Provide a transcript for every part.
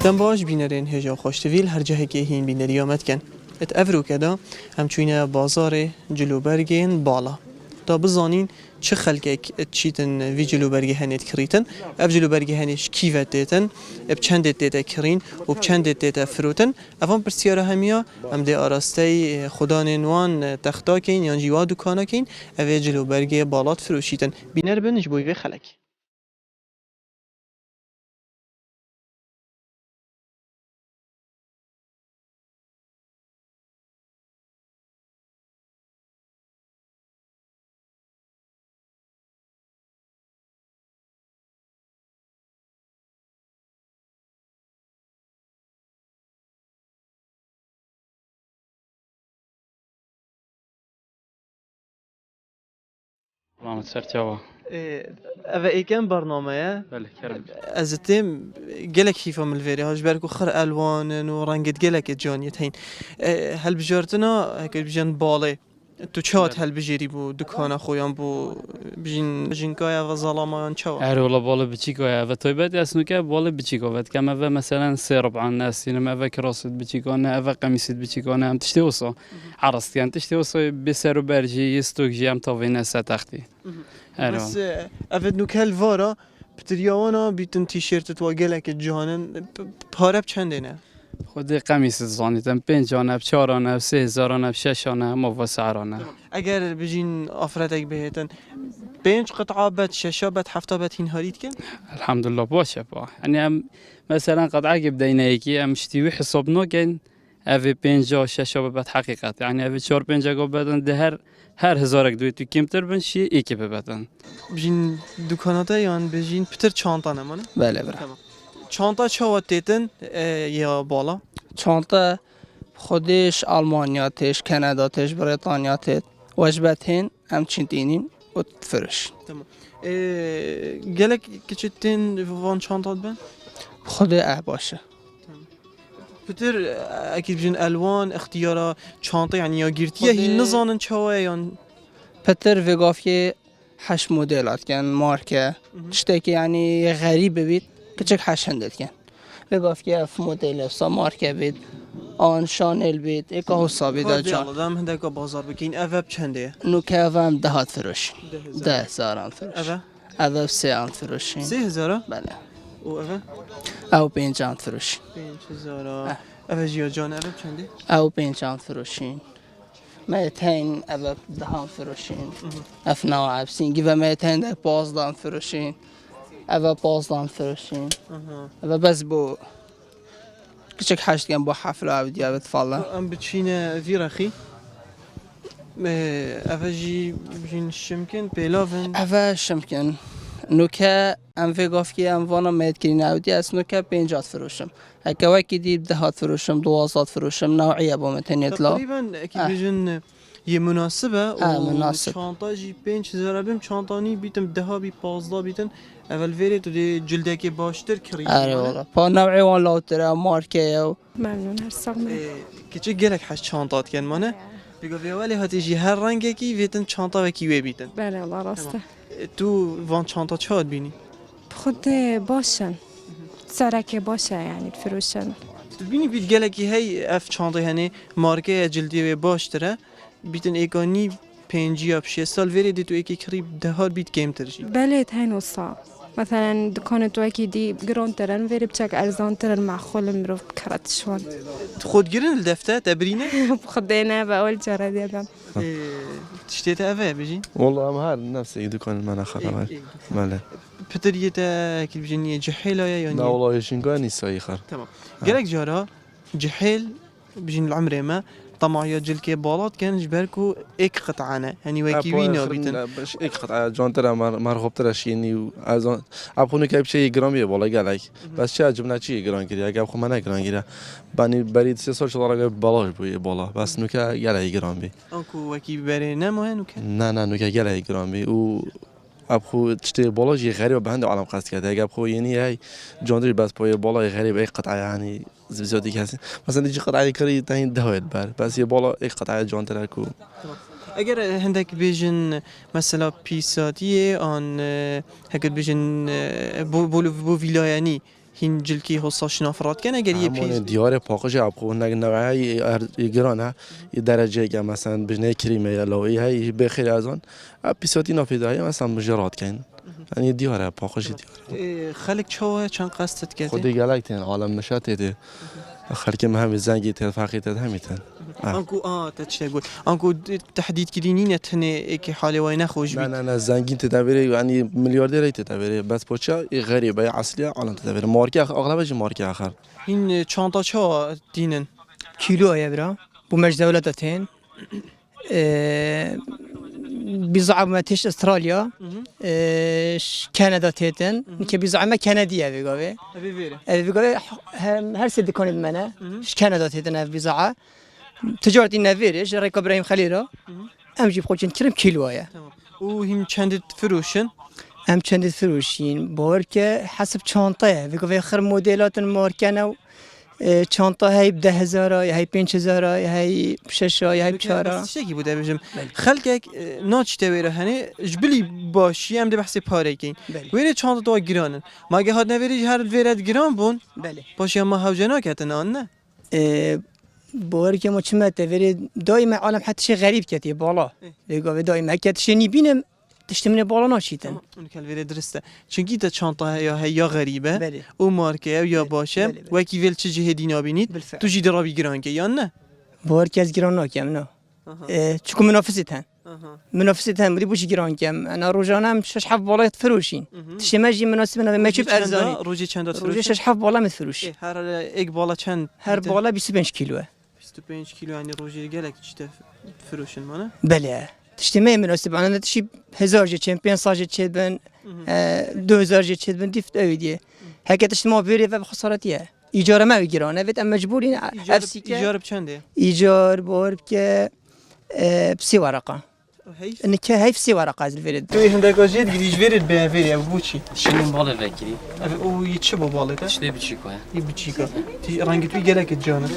دم باش بینرین هجا خوشتویل هر جهه که هین بینری آمد کن ات افرو کدا همچوینه بازار جلوبرگین بالا تا بزانین چه خلقك تشيتن في جلوبرگه هنیت کریتن اف جلوبرگه هنیش کیوت دیتن اب چند دیتا کرین و چند دیتا فروتن افان پرسیاره همیا هم دی آراسته خدا نوان تختا کین یا جیوا دکانا کین اف جلوبرگه بالات فروشیتن بینر بنج بوی خلق محمد سرتاوا اف ایکن برنامه بله کرم از تیم گلک هیفا ملویری هاش برکو خر الوان و رنگت گلک جانیت هین هل بجارتنا هکل بجن باله تو چات هل بجیری بو دکان خویان بو بجین کایا و ظلامان چوا اره والله بالا بچیکا و توی بعد اسنو که بالا بچیکا و کم و مثلا سرب عن ناس اینم و کراست بچیکا نه و قمیصت بچیکا نه هم تشتی وصا عرست کن تشتی وصا بسر و برجی استوکجی هم تا وین تختی بس افد نوکل وارا بتریاوانا بیتن تیشرت تو گلک جانن پارب چنده نه خود قمیص زانیتم 5 آنه 4 آنه 3000 آنه 6 آنه ما و سعرانه اگر بجین آفرتک بهتن 5 قطعه بد 6 بد 7 بد هین هارید کن الحمد لله باشه با يعني هم مثلا قطعه بدينا يكي هم شتيوي حسابنا كان أفي 5 6 بعد حقيقة يعني أفي 4 5 بدن ده هر هزارك دويتو كمتر بن شي يكي بدن بجین دکاناتا یان بجین پتر چانتا نمانه بله بله چانتا چاوات دیتن یا بالا چانتا خودش آلمانیاتش کاناداتش بریتانیاتش وجبتين همچین دینین و فرش تمام گلک کچتین وان چانتات بن خود باشه پتر اكيد بجن الوان اختيارا چانتا يعني یا گیرتیه هی نزانن چاوه یان پتر وگافی 8 مدلات کن مارکه تشتکی یعنی غریب بید کچک 8 هندل کن وگافی اف مدل افسا مارکه بید آن شانل بید اکا حسابی دا جان دام هندک بازار بکین اوب چنده نوکه هم 10 فروش 10,000 فروش اوب 3 فروشین 3000 بله و اوه او 5 فروشین 5000 اوه جیا جان اوه چنده او 5 فروشین 200 اوه 10 فروشین اف نوع عبسین گیوه 200 ده 15 فروشین اوه 15 فروشین اوه بس بو کچک 8 گم با حفله او دیابت فالا ام بچینه ویرخی اوه جی بجین شمکن پیلاون اوه شمکن نوکه ام وگافکی ام وانا مید کرین او دی از نوکه 50 فروشم اگه وکی دید 10 فروشم 12 فروشم نوعیه با متنیت لا تقریبا اکی بجن یه مناسبه و مناسب. چانتا جی 5000 بیم چانتانی بیتم 10 بی 15 بیتن اول ویری تو دی جلدکی باشتر کری آره والله با نوعی وان لاوتره مارکه او ممنون هر ساقمه کچه گلک 8 چانتات کن مانه بگو ولی هاتی جی هر رنگی کی ویتن چانتا و کی وی بیتن بله الله راسته تو وان چانتا چاد بینی خود باشن سرک باشه یعنی فروشن بینی بیت گلکی هی اف چانتا هنی مارکه جلدی و باشتره بیتن ایگانی 5 یا 6 سال وری دی تو ایکی قریب 10 بیت کم ترجی بله هین وصا مثلا دکان تو اکی دی گران ترن وری بچک ارزان ترن معخول مروف کرد شوان خود گرن الدفته تبرینه خدينا بأول جرى ديالهم تشتيت افا بيجي والله هم هذا نفس دكان المناخر ماله بتريتا كي بجني جحيله يا لا يعني والله يشنقاني سايخر تمام قالك جارا جحيل بجين العمر ما طمع يا جلكي بالات كان جبركو اك قطعنا يعني وكيوينا بيتن باش ايك قطعه جونتر مرغوب ترشيني وازون ابخوني كيف شيء جرامي والله قالك بس شي جبنا شي جران كده اگه خو من جران كده بني بريد 3 سال شغل بالاش بو بالا بس نوكا قال جرام بي اكو وكي برينا مو هنوك نه نوكا قال جرام بي و ابخو تشتي بالاش غريب بهند عالم قصد كده اگه ابخو يعني هي جونتر بس باي بالا غريب اي قطعه يعني زیادی کسی مثلا دیگه قطعه کاری تا این دهویل بر بس یه بالا یک قطعه جان ترکو اگر هندك بيجن مثلا بيساتيه ان هكذا بيجن بو فيلاياني هین جلکی حساش نافراد کنه اگر یه همون پیش دیار پاکش ابخو نگ نوعی گرانه یه درجه که مثلا بجنه کریمه یا لوی هی بخیر از آن پیساتی نافیدایی مثلا مجرات کن یعنی دیاره پاکش دیاره خلق چوه چند قصدت کرده خودی گلک تن عالم نشاطه ده خلک مهم زنگی تل فقیت همیتن انكو تشتغل انكو تحديد كدينينة هنا كي حالي وين خوش نه بيت نه نه زنگین تدبیری یعنی میلیاردر تدبیری بس پوچا غریبه اصلی عالم تدبیری مارکی اغلبش مارکی آخر هين چانتا چا دينن كيلو يا برا بومش دولتين بزعمة تيش استراليا كندا تيتن كي بزعمة كندية بيقوي ابي فيري بيقوي هر سد كون بمنا كندا تيتن بزعة تجارتي نافيرش ريكو ابراهيم خليله ام جيب خوشن كريم كيلويا تمام وهم چند فروشن ام چند فروشين بوركه حسب شانطه بيقوي خير موديلات ماركنا چانتا هی 10,000 هی 5,000 هی 6,000 هی 4,000 شيء بوده بجم خلقك ناچ تويره هني جبلي باشي ام ده بحث پاره كين ويري چانتا تو گرانن ما گه هاد نويري هر ويرد گران بون بله باشي ما هوجنا كتن آن بوركه ما چمته وری دائما عالم حتى شيء غريب كتي بالا بيقول دائما كت شني بينم تشتمني بالا ناشيتن اون کل ویره درسته چونکی تا چانتا یا غریبه بله او مارکه یا باشه بله. وکی ویل چه جهه دینا بینید بالفعل. تو جی درابی گران که یا نه بوركه از گران ناکم نه چون منافستن منافستن بودی بوش گران کم انا روزانه شش حف بالا فروشین تشمجی مناسبه ما چوب ارزانی روزی چند تا روزی شش حف بالا متفروش هر ایک بالا چند هر بالا 25 کیلوه 25 کیلو یعنی روزی گلک چی فروشن مانه بله تشتمه مناسب انا تشي 1000 جي 500 جي تشبن 2000 جي تشبن ديفت اويدي هكا تشتمه بيري بخسارتيه ايجار ما گرانه بت مجبورين افسيكا ایجار بچنده ايجار بورك بسي ورقه هیف انك هاي في ورقه از الفرد توی هندگاه جید گریش ویرد به ویری ابو چی شنو بالا وكري او یچه با بالته تشتي بتشيكوا ی بچیکا تی رنگ توی گلک جانه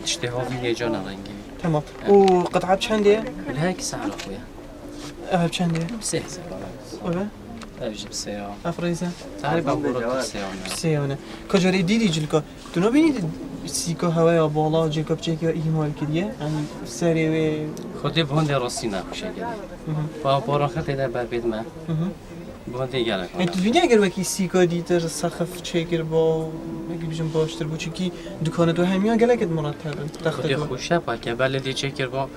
تشتي هوفي جانا رنجي تمام او قطعه بچنده الهاك سعر اخويا اه بچنده بسيس اوه اجيب سيارة افریزه تعرف ابو سيارة سیانه کجاری دیدی جلکا تو نبینید سیکا هوای بالا جلکا بچه که ایمال کردیه یعنی سری و خودي بهندي راسي ناخوش كده با خط ده ببيت ما بهندي گلك تو بینی اگر وکی سیکا دیتر سخف چکر با مگه بیشم باشتر بود چکی دکان تو همیان گلکت مرتبه تخت خودي تو خوشه با که بلدی چکر با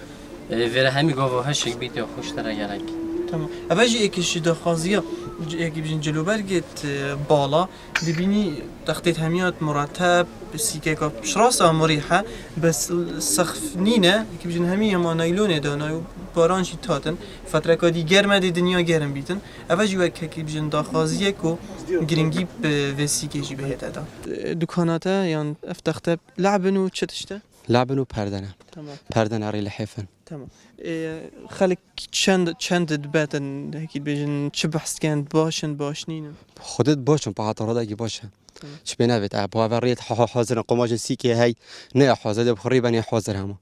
وره همي گاوا هشك بيت خوش ترى گلك تمام اوجی یکیش دخوازیا یکی بیشن جلو برگت بالا ببینی تختیت همیات مرتب سیکا که شراس مريحه بس سخف نینه یکی بیشن همی اما نایلونه دانای بارانشی تاتن فتره کادی گرمه دی دنیا گرم بیتن اوجی یکی بیشن دخوازیه کو گرینگی به وسیکه جی بهت ادا دکاناته یان افتخته لعبن و چه تشته لعبن وبردنه تمام بردنه ريل حيفن تمام خلك چند دباتن هيك بيجن چه بحث كانت باشن باشنين خودت باشم با اعتراض اگه باشه چه بنوید با وریت حاضر قماش سیکی هی نه حاضر بخوری بنی حاضر همه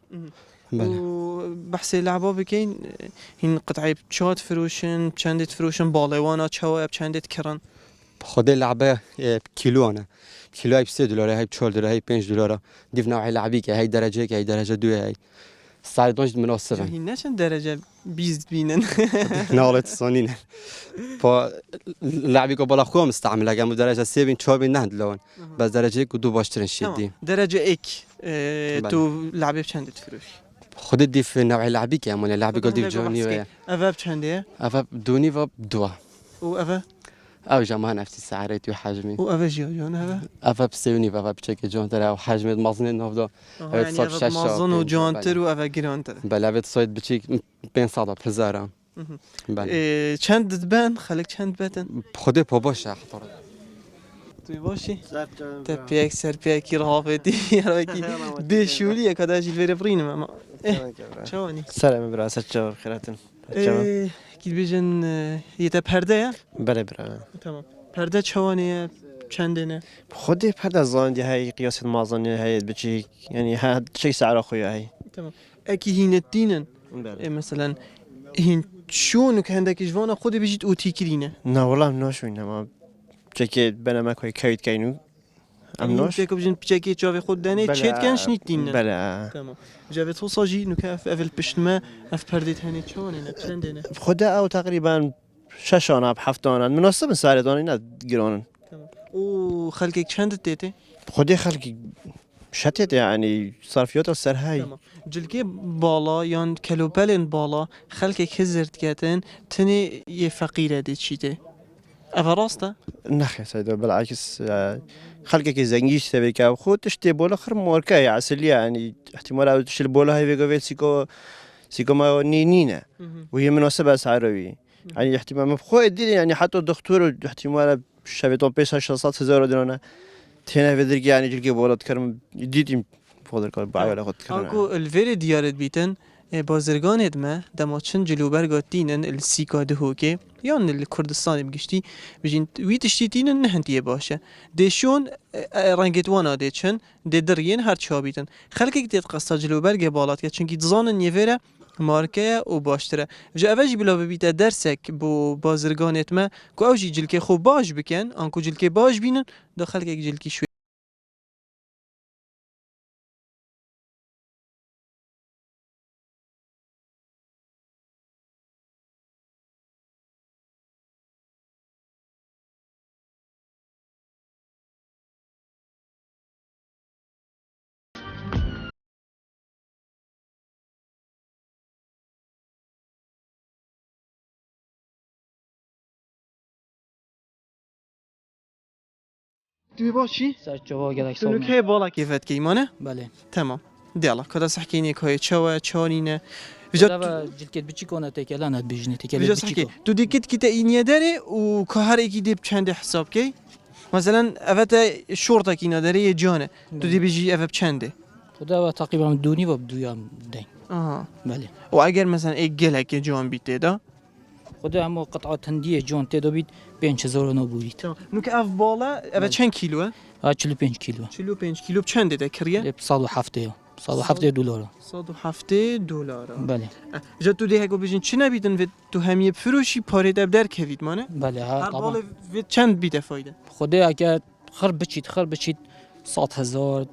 بله وبحث لعبه بكين هين قطعه چات فروشن چندت فروشن بالوانا چوا چندت کرن خود لعبه کیلو انا کیلو هی $3 هی $4 هی $5 دیف نوع لعبی که هی درجه که هی درجه 2 هی سعر دونج مناسبه هين نشن درجه 20 بينن نالت صانين با لعبی که بالا خوام استعمل اگه درجه 3 بین 4 بین نه لون بس درجه یک دو باشترین شدی درجه اك تو لعبه چندت فروش خود دیف نوع لعبی که همون لعبی که دیف جونی و افا چنده افا دونی و دو و افا او جماعه نفسي سعريتي وحجمي و افا جون افا افا بسيوني افا بشكل جون ترى وحجمي مازن نفضه يعني افا مازن و جانتر و افا گرانتر بله بيت صيد بشيك بين صعدة بهزارة بله چند دبن خليك چند بتن خودي باباش احضر توی باشی تپیک سرپیکی رهافتی یاروکی بشولی کداش الفير برینم اما چوانی سلام برا سچور خیراتن کی بیشن یه پرده یا بله برا تمام پرده چوانی چندینه خودی پرده زاندی های قیاس مازنی های بچی یعنی ها چه سعر خویا های تمام اکی هین دینن مثلا هین شونو که هندکی جوانا خودی بیشید اوتی کرینه نه والله ناشون ما چه بنا ما کوی کایت کینو امنوش تێکە بژین پیچێکی چاوی خۆت دەنێ بەلە. چێتکەن شنیدتینە بله تمام جابێت تۆ ساژی نوکە ئەڤل پشتمە ئەف پەردێت هەنێ چۆنێنە چەندێنە خدا او تقريبا 6 آنا ب7 آنا مناسب ساردان اینا گرانن و خەلکێک چەندت تێتێ خدا خلقي شتت يعني صرفيات السرهاي تمام جلگێ باڵا یان کەلوپەلێن باڵا خەلکێک هزردکەتن تنێ یە فەقیرە دێت چیتێ ئەڤە ڕاستە نخ يا سيدي بالعكس خلقك زنجيش تبي كاب خود تشتي بولا خر موركا عسلية يعني احتمال او تشتي البولا هاي بيقول سيكو ما نينينا وهي مناسبة سعروي يعني احتمال مبخو الدين يعني حتى الدكتور احتمال شبيتون بيش 600,000 دينار تهنا بدرك يعني جلقي بولا تكرم جديد فضل كار بعيا ولا خد ئاکۆ الڤێرێ دیارت بیتن بازرگانێت مە دەماچن جلوبەرگاتینن السیکا دهۆکێ یان کوردستانی بگشتی بژین وی تشتیتینن نهنتیە باشە دێشۆن ڕەنگێت وانە دێچن دێ دڕیێن هەر چابیتن خەلکێک دێت قەستا جلوبەرگێ باڵاتکە چونکی دزانن یێڤێرە مارکەیە و باشترە جا ئەڤەژی بلا ببیتە دەرسێک بۆ بازرگانێت مە کو ئەوژی جلکێ خۆ باش بکەن ئەنکو جلکێ باش بینن دا خەلکێک جلکی شوێ دوی باشی؟ سر جوا گلک تو نکه بالا کیفت کیمانه؟ بله تمام دیالا کدا سحکینی که چوا چانینه جدا جلکت بچی کنه تکلا ند بیجنی تکلا ویجا بچی سحکی کو تو دیکت کتا اینیه داره و که هر ایکی دیب چنده حساب کی مثلا اوتا شورتا کینا داره یه جانه تو دی بیجی اوه چنده خدا و تقریبا دونی و بدویام دین آها بله و اگر مثلا ایک گلک جان بیته دا خدا همو قطعات هندیه جان تدا بید 5,000 نبودید تمام نوک اف بالا اوه چند کیلوه؟ 45 کیلو 45 کیلو چنده ده کریه؟ 107 107 دلار 170 دلار بله جا تو ده هگو بیجین چی نبیدن و تو همیه فروشی پاره دب در کوید مانه؟ بله ها هر طبعا بالا و چند بیده فایده؟ خدا اگر خر بچید 100,000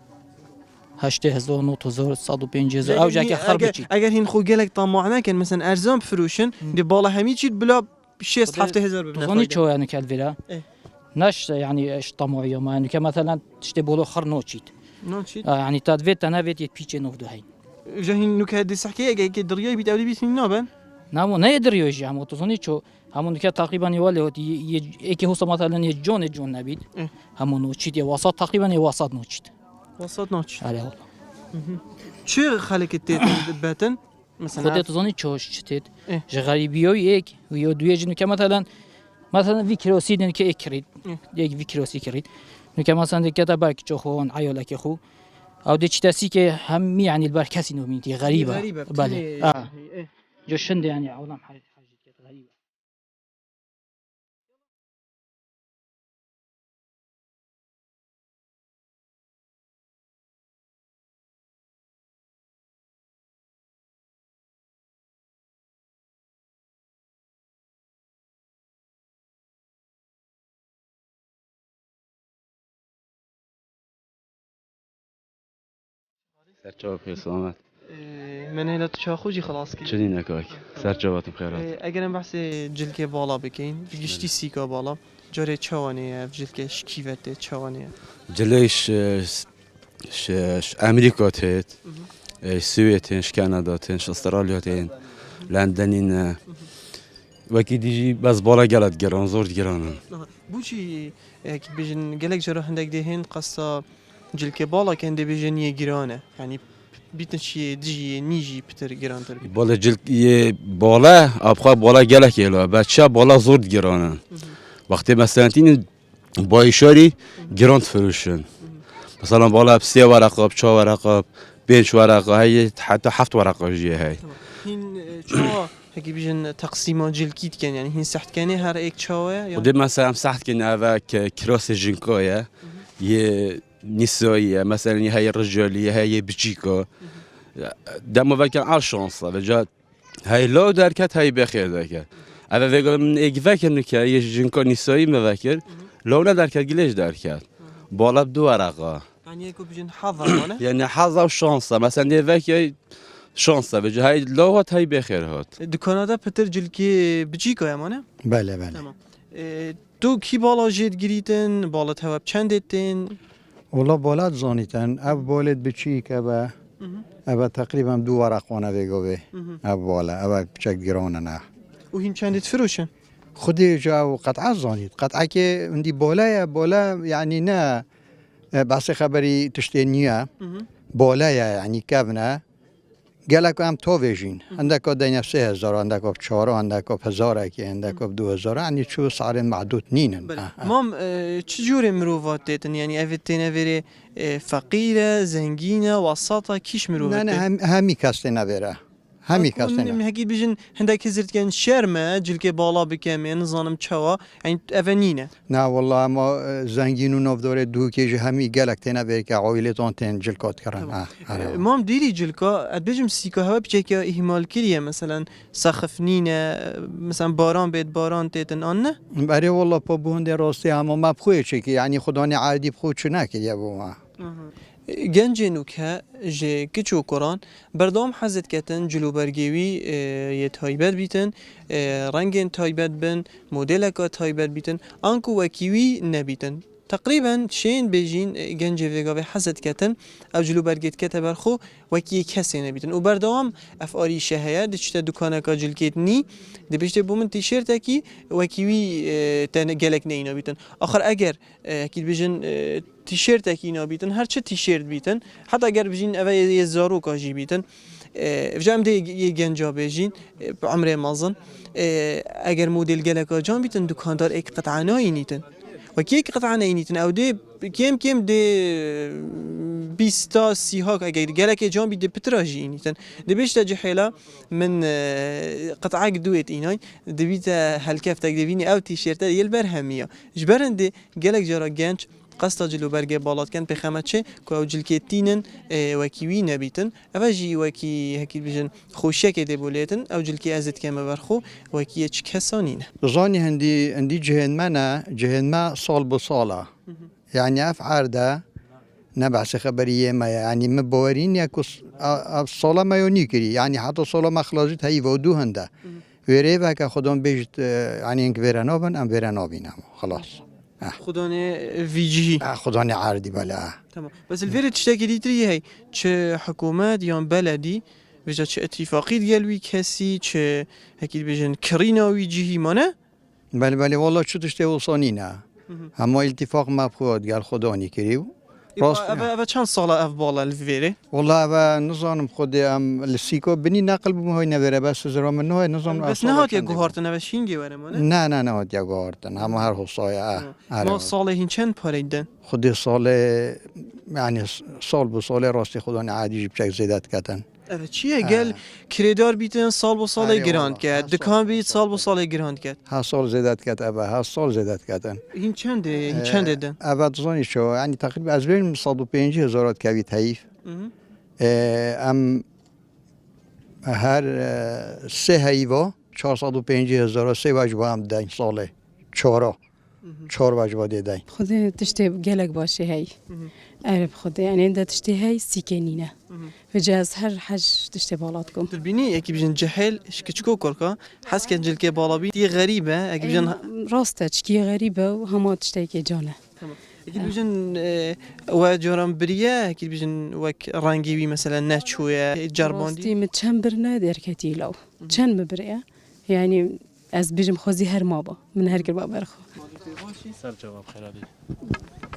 80,000 90,000 105,000 او جا که خر بچید اگر هین خو گلک طماع نکن مثلا ارزان بفروشن دی بالا همه چیز بلا 6 7 هزار ببینه تظني شو يعني كالفيرا إيه. نش يعني ايش طموعيه ما يعني كمثلا تشتي بولو خر نوتشيت نوچید يعني تادفيت انا فيت بيتشي نوفدو هاي جاهین نوک هدی سحکی اگر که دریای بیت اولی بیت نابن نامو نه يقدر يجي هم تظني شو همون كان تقريبا يولي يكي هو مثلا جون نبيد إيه. همون نوتشيت يا وسط تقريبا يا وسط نوتشيت وسط نوچ على والله چه خلک تیت باتن مثلا خودت تظني شو شتيت إيه. غريبيو يك ويو دويج انه مثلا في كيروسيد انك اكريد إيه. يك في كيروسي كريد انه مثلا كذا باك جوخون عيالك اخو او دي تشتاسي كي هم يعني البركاسي نو مينتي غريبه بله جوشند يعني عالم حاجه غريبه سرچاو پیر سلامت من هلا تشاخوجی خلاص کی چنین نکاک سرچاواتم خیرات اگرم بحث جلکه بالا بکین گشتی سیکا بالا جاره چوانه جلکه شکیوته چوانه جليش امريكا تيت سويتين كندا تين استراليا تين لندنين وكي ديجي بس بالا جلد جران زور جرانن بوچی که بیشن گلک جرا هندک دهن قصه جلکه بالا کنده بیشن یه گرانه یعنی بیتن چیه دیجی نیجی پتر گران تر بالا جل بالا ابخا بالا جلك يلا بچه بالا زور جرانن وقتی مثلا تین با اشاری گراند فروشن مثلا بالا بسه ورقه ب 4 ورقه 5 ورقه هي حتى 7 ورقه جي هي هین چا هکی بیشن تقسیم جلکیت کن یعنی هین سخت کنه هر یک چاوه ودي مثلا ساعت كنا هذاك كروس جينكويا ي نسوية مثلا هي الرجالية هي بجيكو دم وكان على شانس فجأة هاي لو دركت هاي بخير دركت أنا بقول من إجفاك إنك هي جينكو نسوي ما فاكر لو ندركت قليش دركت بالا بدو ورقه يعني يكون بيجن حظر مانه يعني حظ وشانسه مثلا دي وکی شانسه بجه هاي لاوت هاي بخیر هات دکانادا پتر جلکی بچیکا یا مانه بله بله تمام تو کی بالا جد گریتن بالا تواب چند اتن والله بالات زانیتن اب بالت بچیک ابا تقریبا 2 ورق وانه بگوه اب بالا ابا بچک گرانه نه و هین چند فروشن خودی جا قطعه زانید قطعه که اندی بالا يعني نه بس خبری تشتینیه بالا يعني کبنه گلک هم تو ویژین عندك دین 3000 عندك 4 عندك 1000 که عندك 2000 يعني شو صار معدود نینن مام چجور مروفات دیتن یعنی اوتینه وری فقیره زنگینه وسطه کیش مروفات نه همی کس نبره همی کس نه هکی بیشن هندک زرت کن شرمه جلک بالا بکمی نزانم چوا یعنی اونینه نه والله اما زنگین و نفدار دو که همی گلک تنه بر که عائلتان تن جلکات کردن مام دیری جلکا ادبجم سیکا هوا بچه که اهمال کریه مثلا سخف نینه مثلا باران بید باران تیتن آن نه برای والله پا بونده راستی اما مبخوی چه که یعنی خدانی عادی بخود چه نکریه بو ما گنج نوکه جه کچو کران بردام حزت کتن جلوبرگیوی یه تایبت بیتن رنگین تایبت بن مدل که تایبت بیتن آنکو وکیوی نبیتن تقریبا شین بیجین گنج ویگاوی حزت کتن او جلوبرگیت کته برخو وکی کسی نبیتن و بردام افعالی شهیه دچته دکانه که جلکیت نی دبیشته بومن تیشرت کی وکیوی تن گلک نه بیتن آخر اگر اکید بیجن تیشرت کی نبیتن هر چه تیشرت بیتن حتی اگر بیجین اوه یه زارو کاجی بیتن فجأة ده يجنجا بيجين بعمره مازن اگر موديل گلک جان بیتن دکاندار ایک قطعه ناینیتن و کی قطعه ناینیتن او ده کم ده 20 تا 30 ها اگر گلک جان بیده پتراجی اینیتن ده بیشتر جحیلا من قطعه دویت اینای ده بیت هلکف تک دوینی او تیشرت یل برهمیه جبرنده گلک جارا گنج قصد جلو برگه بالات کن بخمت چه که او جلکتینن وکیوی نبیتن اوجی وکی هکی بیشن خوشی که دبولیتن او جلکی ازت کم برخو وکی چه کسانینه زانی هندی جهنم سال بساله يعني أفعال ده نبعث خبرية ما يعني مبورين يكوس الصلاة ما يونيكري يعني حتى الصلاة ما خلاصت هي ودوهن ده ويريبها كخدام بيجت يعني إنك فيرانوبن أم فيرانوبين خلاص خدانه ویجی خدانه عردی بله تمام بس الفيرة تشتكي ديتري هي چه حكومات يان بلدي بجا چه اتفاقی ديالوي كسي چه هكي بيجن كرينا ويجي مانه بله والله شو تشتهي وصانينا اما اتفاق مبخواد قال خداني كريو و چند ساله اف بالا الفيرة والله و نظام خودی ام لسیکو بنی نقل بموی نبره بس زرام نه نظام بس نهات یا گوهارت نوشینگی وره مانه نه نهات یا گوهارت هم هر حصای ما ساله هین چند پاریدن خودی سال يعني سال به سال راستی خدانی عادی بچک زیادت کردن چیه گل کریدار بیتن سال با سال گراند کرد دکان بیت سال با سال گراند کرد ها سال زیادت کرد ابا ها سال زیادت کردن این چنده دن ابا زانی شو یعنی تقریبا از بین 150,000 کوی تایف ام هر سه هیوا 450,000 سه وجبه هم دن ساله چهار وجبه دیدن خود تشتی گلک باشه هی عرب خود يعني انت تشتي هاي سكينينه فجاز هر حاج تشتي بالاتكم تربيني اكي بجن جهل اشكتشكو كوركا حس كان جلكي بالابي دي غريبه اكي بجن راسته تشكي غريبه وهما تشتكي جانه اكي بجن واجورم بريا اكي بجن وك رانجيوي مثلا ناتشويا جرباندي راستي متشمبرنا دركتي لو چن مبريا يعني از بجم خوزي هر مابا من هر قربا برخو سر جواب خیراتی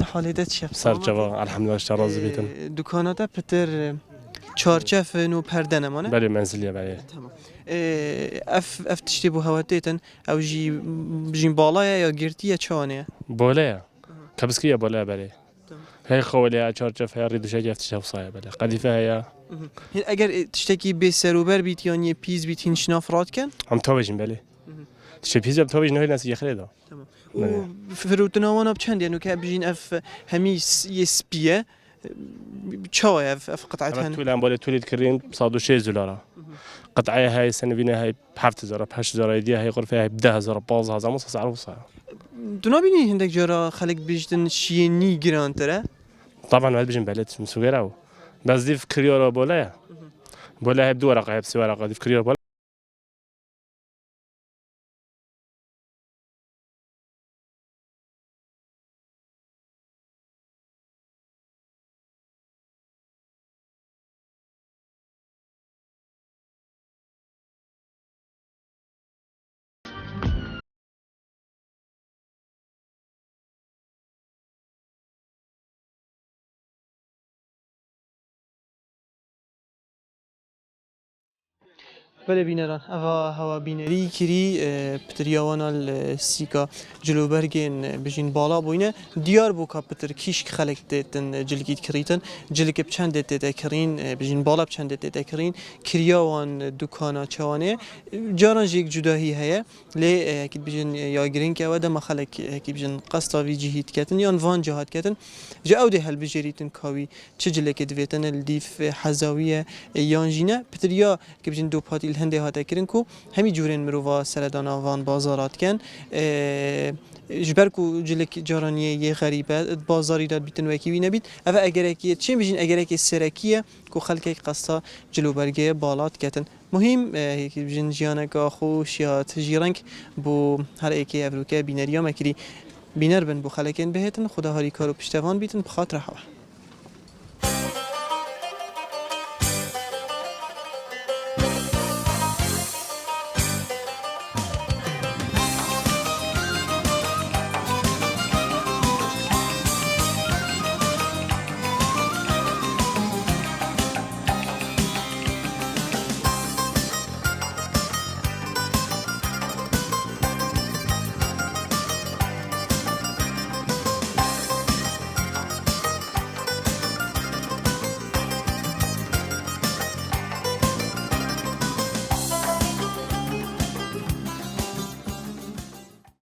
حالت شب سر جواب الحمدلله اشتراز بیتم دکانات پتر چارچف نو پرده نمانه بله منزلیه بله تمام اف تشتی بو هواتیتن او جین بالای یا گرتیه چانه بالای کبسکیه بالای بله هی خوله چارچف هی ریدوشه گفتش افصای بله قدیفه هی اگر تشتکی به سروبر بیت یا پیز بیت هنش نافراد کن هم تابجین بله تشتی پیز هم تابج نه نسی خریدا تمام و فروتناوانا بچند یعنی که بجین اف همی یسپیه چای اف قطعتهن طول بالای طولید کردیم 106 دلار قطعه هاي سنة هاي 7000 8000 دي هاي غرفة هاي 10000 15000 مصاص عروسة تو نبینی هندک جارا خلق بیشتن شینی گران تره طبعا ما بيجي بلد مسوقراو بس دي في كريورا بولا بولا هي بدو ورقه هي بسي ورقه دي في كريورا بولا بله بینران هوا بینری کری پتریاوانا السیکا جلوبرگین بجین بالا بوینه دیار بو که پتر کیش خلق دیتن جلگید کریتن جلگ بچند دیت کرین بجین بالا بچند دیت کرین کریاوان دکانا چوانه جاران جیک جداهی هیا لی اکید بجین یا گرین که وده ما خلق اکید بجین قصتا وی جهید کتن یا وان جهاد کتن جا او ده هل بجریتن کاوی چه جلگ دویتن الدیف حزاویه یانجینه پتریا که بجین دو پاتی هنده هاته کرن کو همی جورین مروفا سردان آوان بازارات کن جبر کو جلک جارانیه یه غریبه بازاری داد بیتن وکی وی نبید اما اگر اکی چه بیشین اگر اکی سرکیه کو خلک قصه جلوبرگه بالات کتن مهم که بیشین جیانه که خوش یا تجیرنگ بو هر اکی افروکه بینریا مکری بینر بن بو خلکن بهتن خدا هاری کارو پشتوان بیتن بخاطر هوا